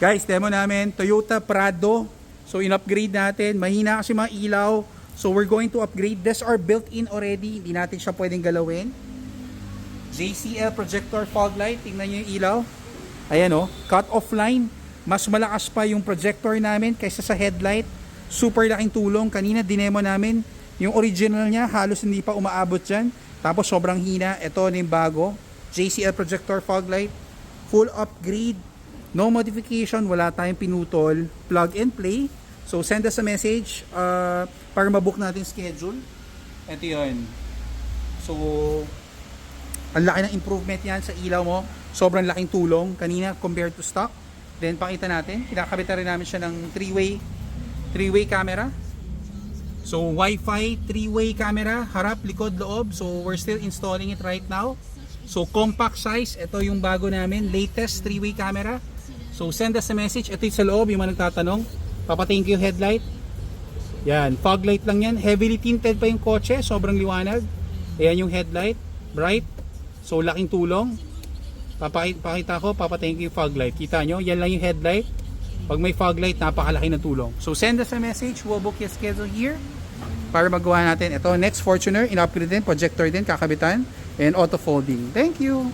Guys, demo namin, Toyota Prado. So in-upgrade natin, mahina kasi mga ilaw. So we're going to upgrade. These are built-in already, hindi natin siya pwedeng galawin. JCL projector fog light, tingnan nyo yung ilaw. Ayan o, cut off line. Mas malakas pa yung projector namin kaysa sa headlight. Super laking tulong. Kanina dinemo namin, yung original niya halos hindi pa umaabot dyan. Tapos sobrang hina. Ito na yung bago, JCL projector fog light. Full upgrade. No modification, wala tayong pinutol, plug and play. So send us a message para mabook natin schedule. Ito yun. So ang laki ng improvement yan sa ilaw mo. Sobrang laking tulong kanina compared to stock. Then pakita natin, kinakabit na rin namin siya ng 3-way camera. So Wi-Fi 3-way camera, harap, likod, loob. So we're still installing it right now. So compact size, ito yung bago namin, latest 3-way camera. So send us a message. Ito yung sa loob, yung mga nagtatanong. Papatingin ko yung headlight. Yan, fog light lang yan. Heavily tinted pa yung kotse, sobrang liwanag. Ayan yung headlight, bright. So laking tulong. Pakita ko, papatingin ko yung fog light. Kita nyo, yan lang yung headlight. Pag may fog light, napakalaki ng tulong. So send us a message, we'll book your schedule here para magawa natin. Ito, next Fortuner, in-upgrade din, projector din, kakabitan, and auto folding. Thank you!